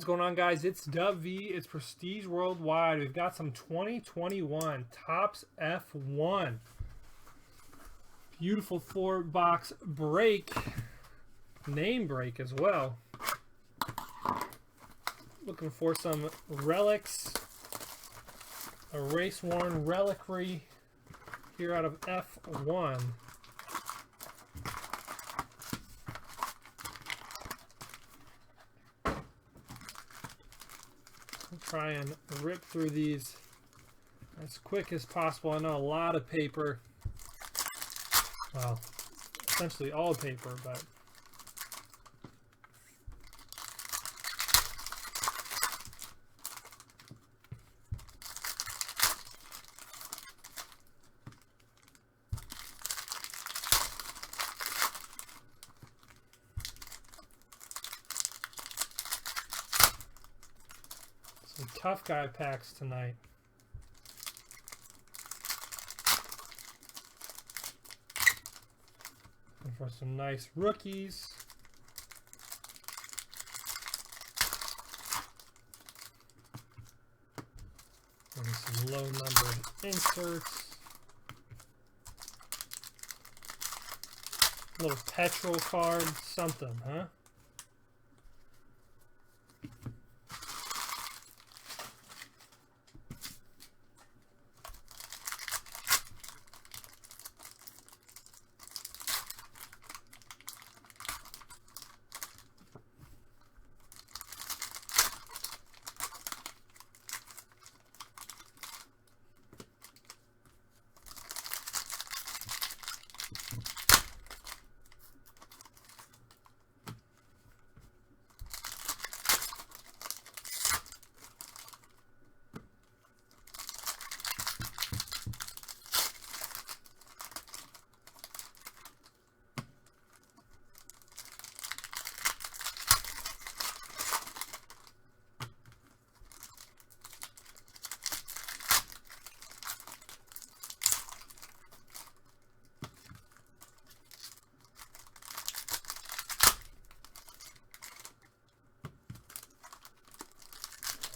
What's going on, guys? It's Dub V. It's Prestige Worldwide. We've got some 2021 Topps F1. Beautiful 4-box break. Name break as well. Looking for some relics. A race-worn reliquary here out of F1. Try and rip through these as quick as possible. I know a lot of paper, well, essentially all paper, but some tough guy packs tonight. And for some nice rookies. And some low numbered inserts. Little petrol card, something, huh?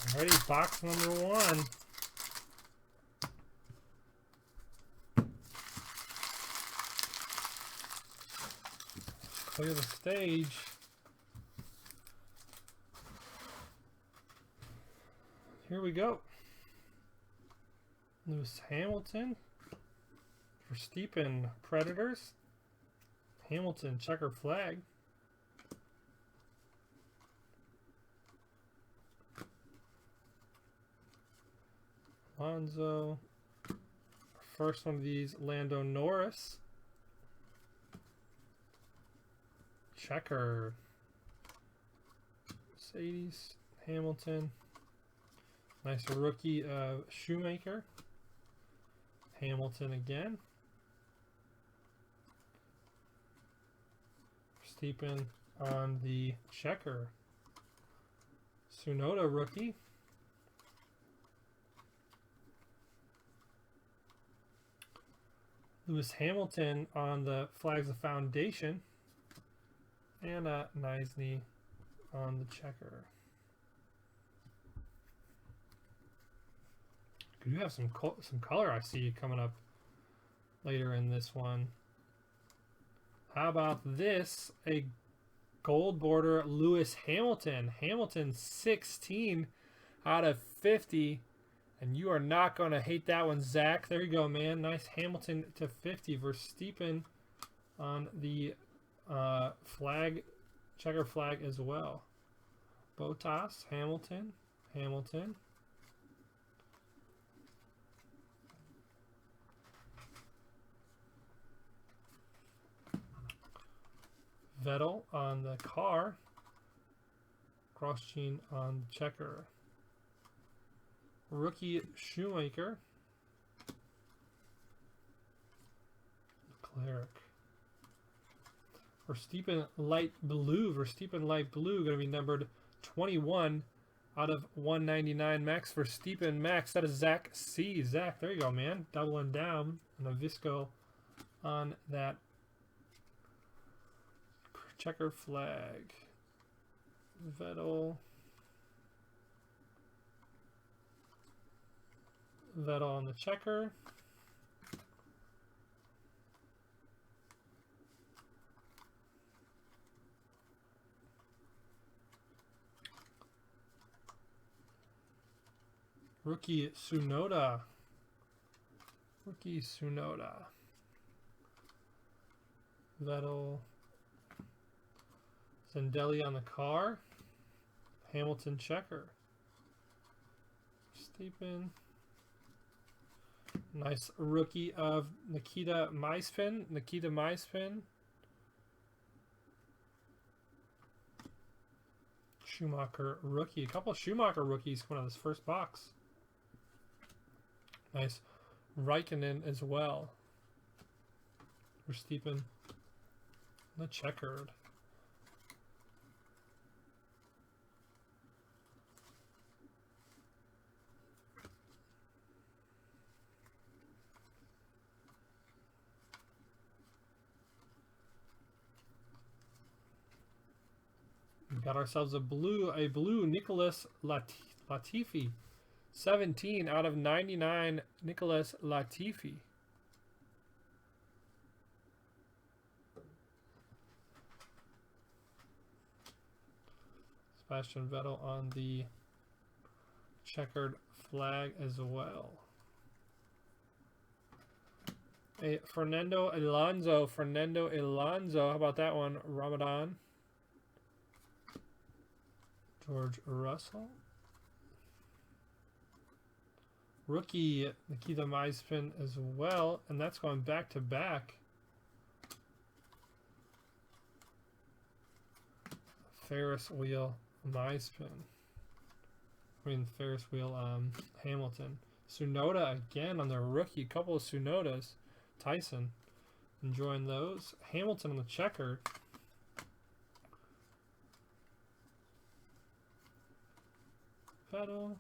Alrighty, box number 1. Clear the stage. Here we go. Lewis Hamilton for Steepen Predators. Hamilton checker flag. Alonso. First one of these, Lando Norris. Checker. Mercedes. Hamilton. Nice rookie of Shoemaker. Hamilton again. Steepen on the checker. Tsunoda rookie. Lewis Hamilton on the Flags of Foundation, and Nisney on the checker. Could you have some color I see coming up later in this one? How about this? A gold border Lewis Hamilton. Hamilton 16 out of 50. And you are not going to hate that one, Zach. There you go, man. Nice Hamilton to 50 versus Steepen on the flag, checker flag as well. Bottas, Hamilton, Hamilton. Vettel on the car. Cross-chain on the checker. Rookie Shoemaker. Leclerc. For Steepen Light Blue. For Steepen Light Blue, going to be numbered 21 out of 199. Max for Steepen Max. That is Zach C. Zach, there you go, man. Doubling down on a Visco on that checker flag. Vettel. Vettel on the checker. Rookie Tsunoda. Rookie Tsunoda. Vettel. Zendelli on the car. Hamilton checker. Steepen. Nice rookie of Nikita Mazepin. Nikita Mazepin. Schumacher rookie. A couple of Schumacher rookies coming out of this first box. Nice Raikkonen as well. Verstappen. The checkered. We got ourselves a blue Nicholas Latifi. 17 out of 99 Nicholas Latifi. Sebastian Vettel on the checkered flag as well. A Fernando Alonso. How about that one? Ramadan. George Russell. Rookie Nikita Mazepin as well, and that's going back to back. Ferris wheel Mazepin. I mean Ferris wheel Hamilton. Tsunoda again on the rookie. Couple of Tsunodas. Tyson enjoying those. Hamilton on the checker. Vettel.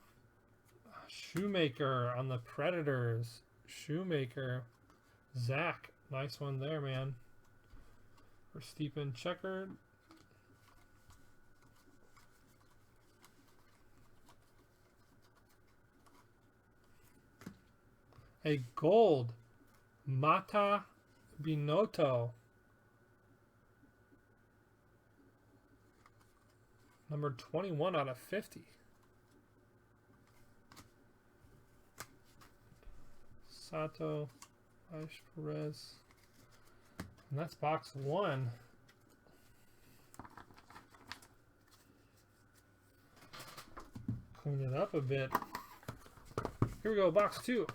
Shoemaker on the Predators. Shoemaker. Zach. Nice one there, man. Verstappen checkered. A gold. Mata Binotto. Number 21 out of 50. Sato, Ash Perez. And that's box one. Clean it up a bit. Here we go, box two.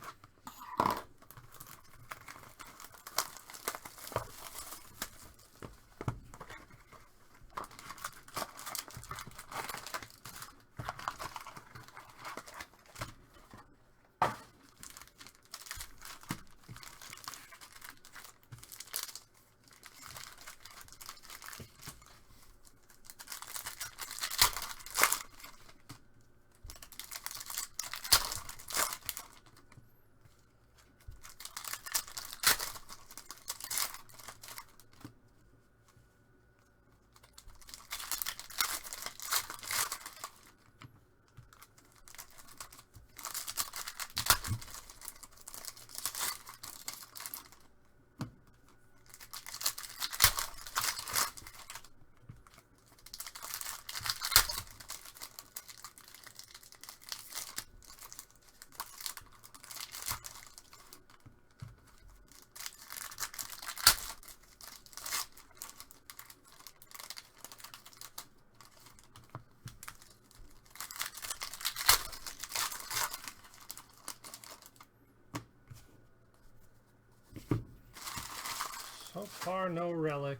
So far, no relic.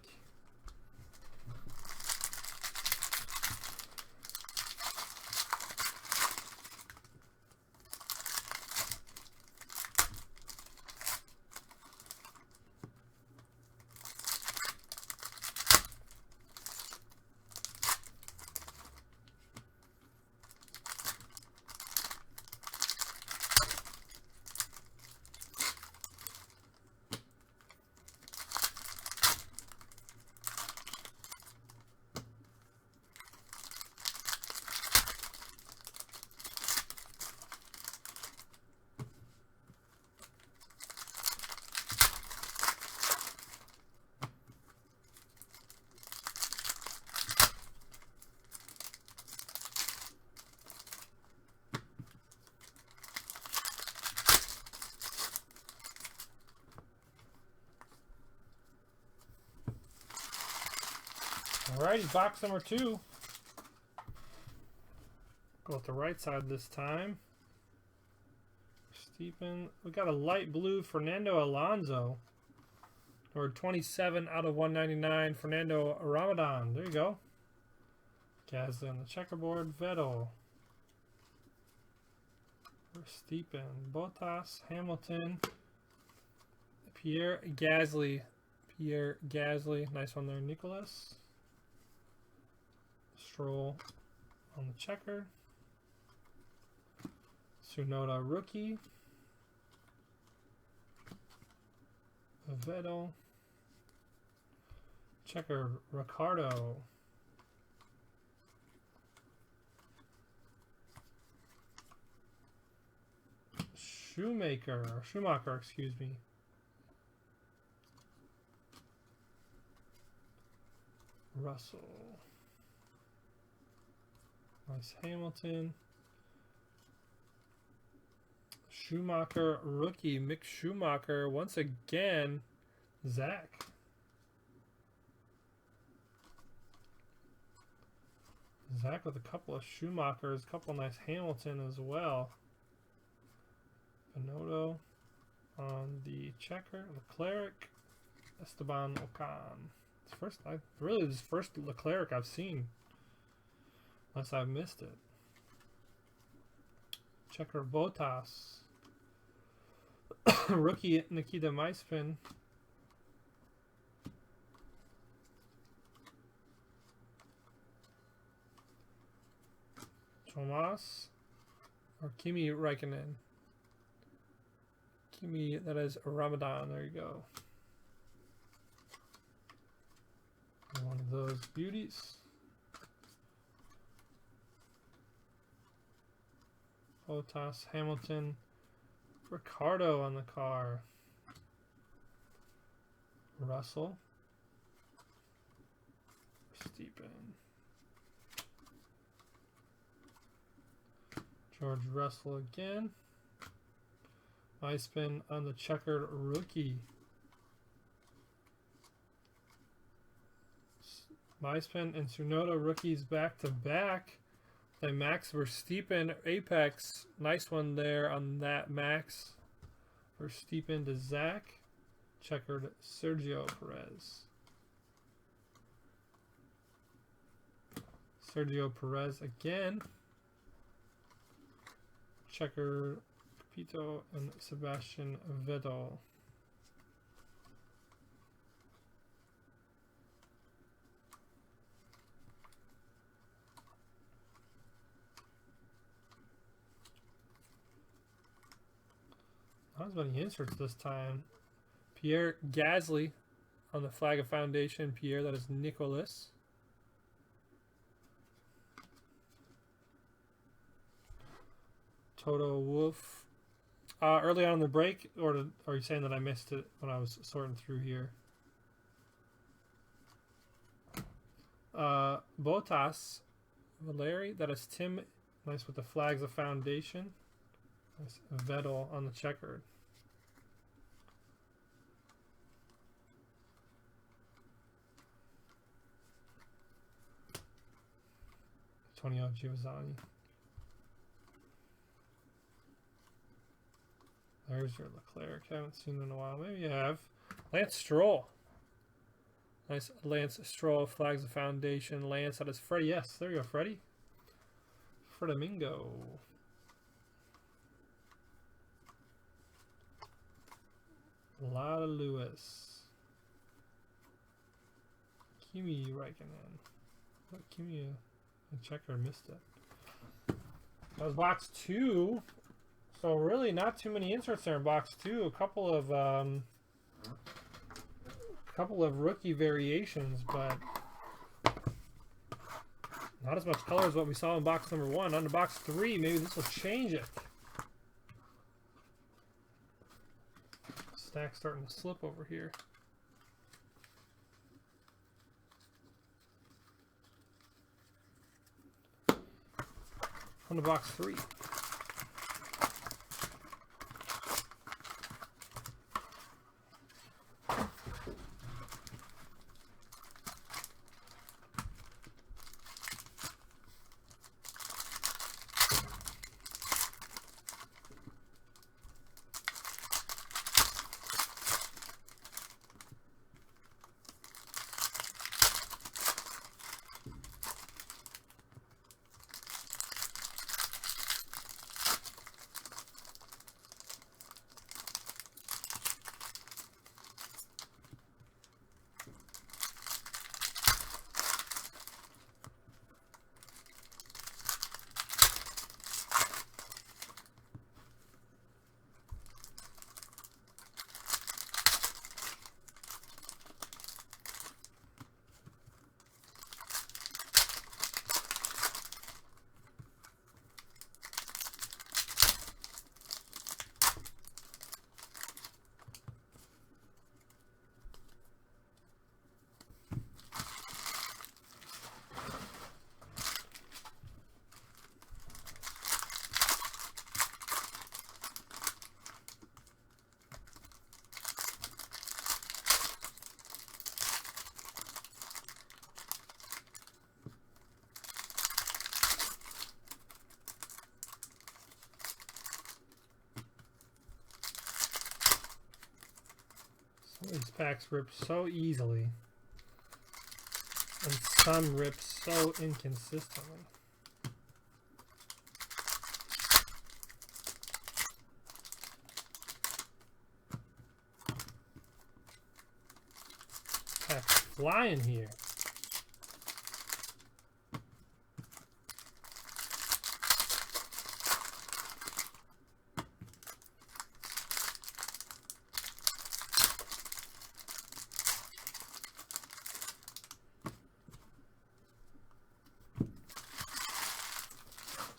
Alrighty, box number 2. Go with the right side this time. Steepen. We got a light blue Fernando Alonso. Or 27 out of 199, Fernando Ramadan. There you go. Gasly on the checkerboard. Vettel. Verstappen. Bottas. Hamilton. Pierre Gasly. Pierre Gasly. Nice one there, Nicholas. Stroll on the checker. Tsunoda rookie. Vettel. Checker Ricardo. Schumacher, excuse me. Russell. Nice Hamilton. Schumacher rookie, Mick Schumacher. Once again, Zach. Zach with a couple of Schumachers, a couple nice Hamilton as well. Binotto on the checker. Leclerc. Esteban Ocon. This is first Leclerc I've seen. Unless I've missed it. Checker Bottas. Rookie Nikita Maispin. Tomas. Or Kimi Räikkönen. Kimi, that is Ramadan. There you go. One of those beauties. Bottas, Hamilton, Ricardo on the car. Russell. Verstappen. George Russell again. My spin on the checkered rookie. My spin and Tsunoda rookies back to back. The Max Verstappen Apex. Nice one there on that Max. Verstappen to Zach. Checkered Sergio Perez. Sergio Perez again. Checker Capito and Sebastian Vettel. Not as many inserts this time. Pierre Gasly on the flag of foundation. Pierre, that is Nicholas. Toto Wolff. Early on in the break, or are you saying that I missed it when I was sorting through here? Bottas. Valeri, that is Tim. Nice with the flags of foundation. Nice Vettel on the checkered. Antonio Giovinazzi. There's your Leclerc. Haven't seen in a while. Maybe you have. Lance Stroll. Nice Lance Stroll. Flags of foundation. Lance, that is Freddie. Yes, there you go, Freddie. Fredamingo. A lot of Lewis. Kimi Räikkönen. What Kimi? The checker missed it. That was box 2. So really not too many inserts there in box 2. A couple of rookie variations, but not as much color as what we saw in box number 1. On to box 3, maybe this will change it. Stack starting to slip over here. On to box 3. These packs rip so easily. And some rip so inconsistently. Packs flying here.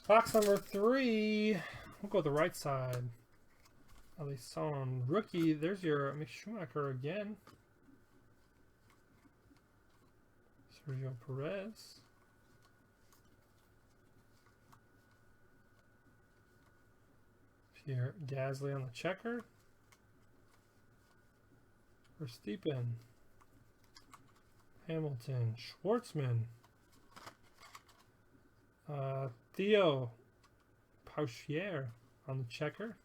Box number 3. We'll go with the right side. At least on rookie. There's your Mick Schumacher again. Sergio Perez. Pierre Gasly on the checker. Verstappen. Hamilton. Schwartzman. Theo Pauchier on the checker.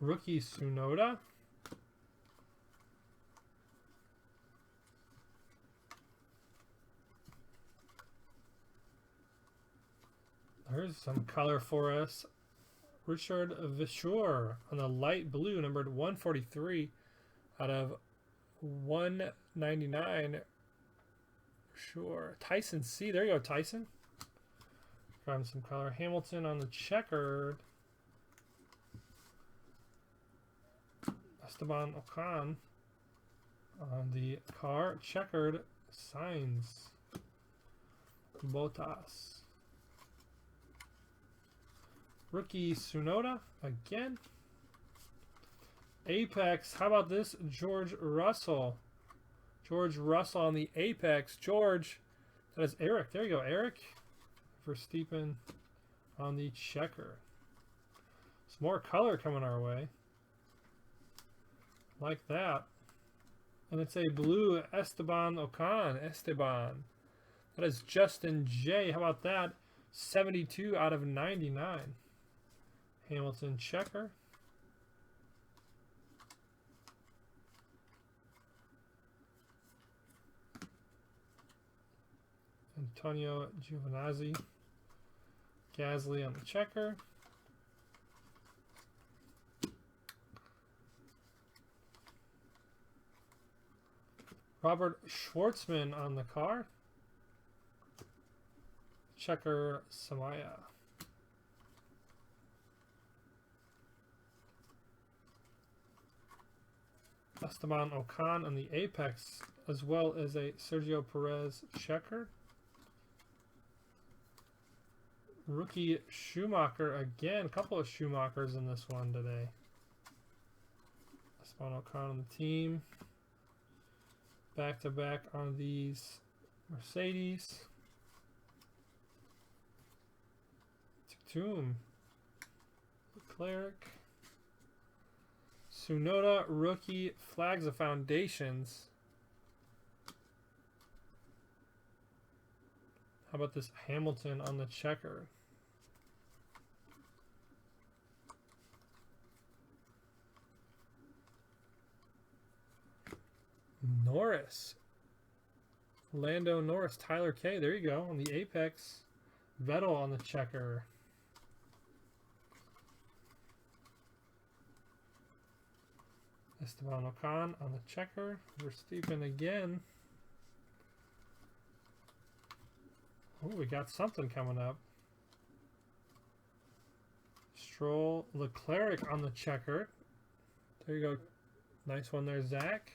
Rookie Tsunoda. There's some color for us. Richard Vishour on the light blue, numbered 143 out of 199. Sure. Tyson C. There you go, Tyson. Grab some color. Hamilton on the checkered. Esteban Ocon on the car. Checkered. Signs. Bottas. Rookie Tsunoda again. Apex. How about this? George Russell. George Russell on the Apex. George. That is Eric. There you go, Eric. Verstappen on the checker. Some more color coming our way. Like that. And it's a blue Esteban Ocon. Esteban. That is Justin J. How about that? 72 out of 99. Hamilton checker. Antonio Giovinazzi. Gasly on the checker. Robert Schwartzman on the car. Checker Samaya. Esteban Ocon on the Apex, as well as a Sergio Perez checker. Rookie Schumacher again. A couple of Schumachers in this one today. Esteban Ocon on the team. Back to back on these Mercedes. Tatum. Leclerc. Tsunoda rookie flags of foundations. How about this Hamilton on the checker? Norris. Lando Norris. Tyler K. There you go. On the Apex. Vettel on the checker. Esteban Ocon on the checker. Verstappen again. Oh, we got something coming up. Stroll. Leclerc on the checker. There you go. Nice one there, Zach.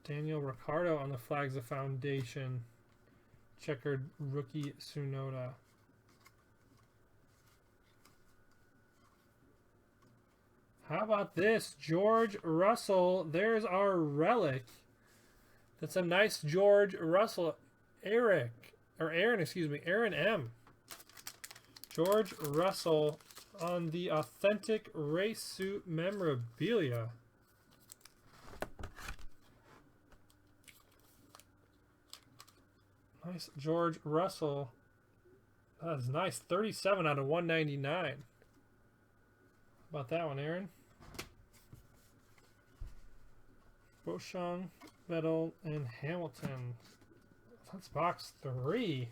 Daniel Ricciardo on the flags of foundation. Checkered rookie Tsunoda. How about this? George Russell. There's our relic. That's a nice George Russell. Aaron, excuse me. Aaron M. George Russell on the authentic race suit memorabilia. Nice George Russell. That is nice. 37 out of 199. How about that one, Aaron? Beauchamp, Vettel, and Hamilton. That's box 3.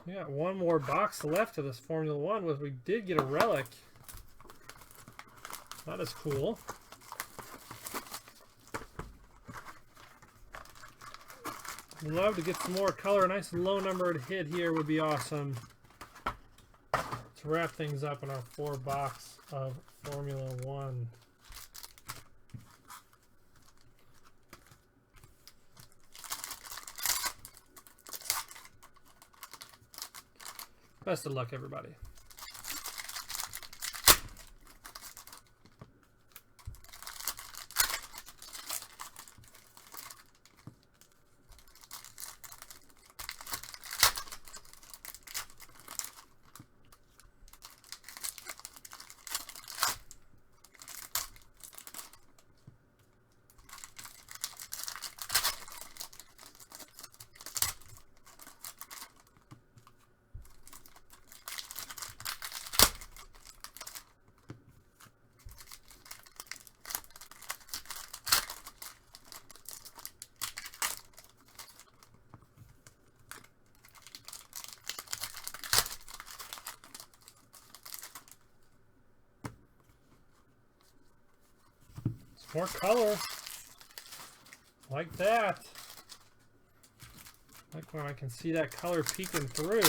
We got one more box left of this Formula 1, was we did get a relic. That is cool. Love to get some more color. A nice low numbered hit here would be awesome. To wrap things up in our 4-box of Formula 1. Best of luck, everybody. More color. Like that. Like when I can see that color peeking through.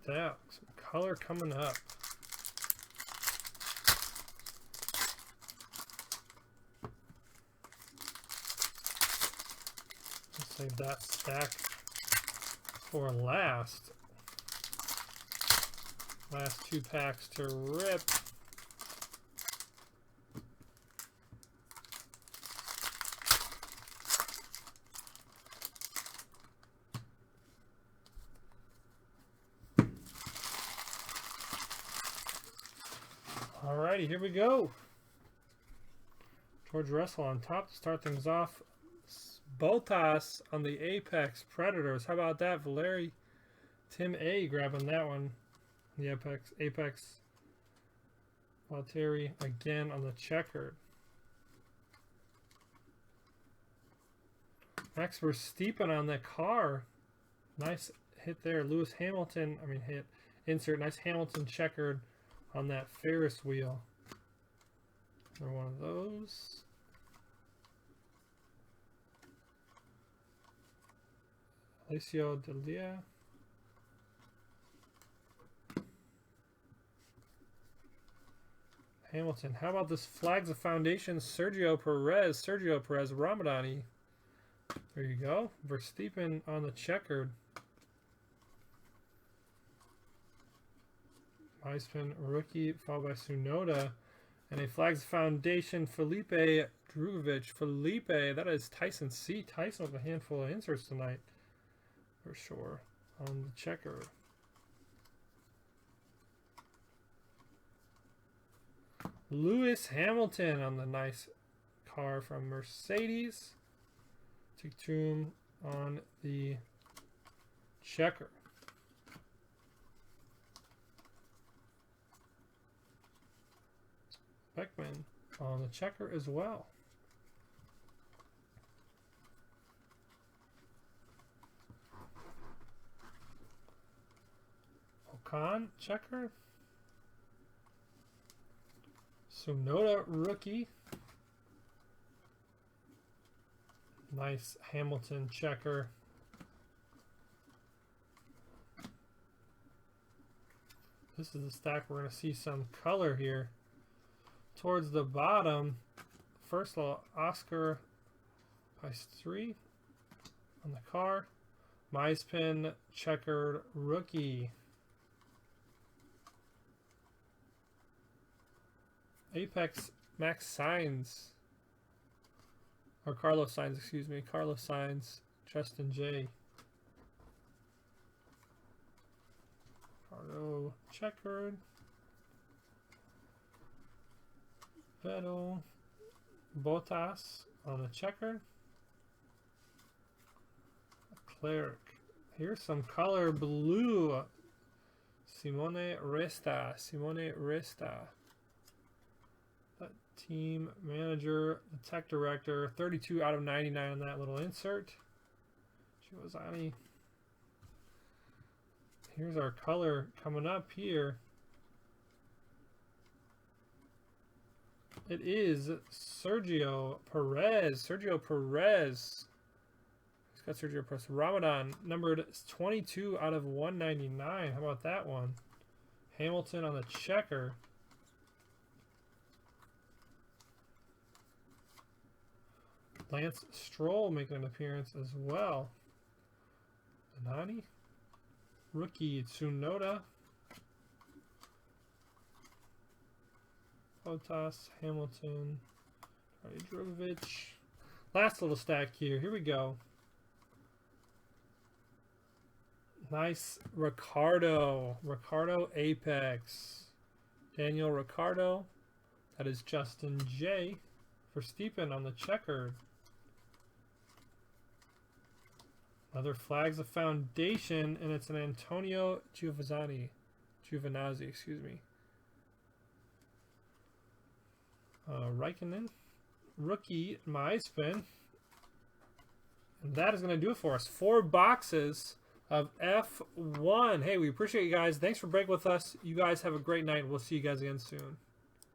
That some color coming up. Let's save that stack for last. Last 2 packs to rip. Alrighty, here we go. George Russell on top to start things off. Bottas on the Apex Predators. How about that? Valeri Tim A grabbing that one. The Apex. Valtteri again on the checkered. Max Verstappen on the car. Nice hit there. Lewis Hamilton. Hit. Insert. Nice Hamilton checkered on that Ferris wheel. Or one of those. Alessio Delia. Hamilton. How about this Flags of Foundation? Sergio Perez, Ramadani. There you go. Verstappen on the checkered. Weissman rookie, followed by Tsunoda. And a Flags Foundation, Felipe Drugovich. Felipe, that is Tyson C. Tyson with a handful of inserts tonight. For sure. On the checker. Lewis Hamilton on the nice car from Mercedes. Tictum on the checker. Beckman on the checker as well. Ocon checker. Tsunoda rookie. Nice Hamilton checker. This is the stack we're going to see some color here. Towards the bottom, first of all, Oscar Ice 3 on the car. Mispin checkered rookie. Apex Max Signs. Or Carlos Signs, excuse me. Carlos Signs. Justin J. Cardo checkered. Vettel. Bottas on the checker. Clerc. Here's some color blue. Simone Resta. Simone Resta. Team manager, the tech director, 32 out of 99 on that little insert. Giovanni. Here's our color coming up here. It is Sergio Perez. Sergio Perez. He's got Sergio Perez. Ramadan, numbered 22 out of 199. How about that one? Hamilton on the checker. Lance Stroll making an appearance as well. Nani. Rookie Tsunoda. Bottas, Hamilton, Drogovic. Last little stack here. Here we go. Nice Ricardo. Ricardo Apex. Daniel Ricardo. That is Justin J. For Stephen on the checkered. Another Flags of Foundation, and it's an Antonio Giovinazzi, excuse me. Raikkonen, rookie, Mispin. And that is going to do it for us. 4 boxes of F1. Hey, we appreciate you guys. Thanks for breaking with us. You guys have a great night. We'll see you guys again soon.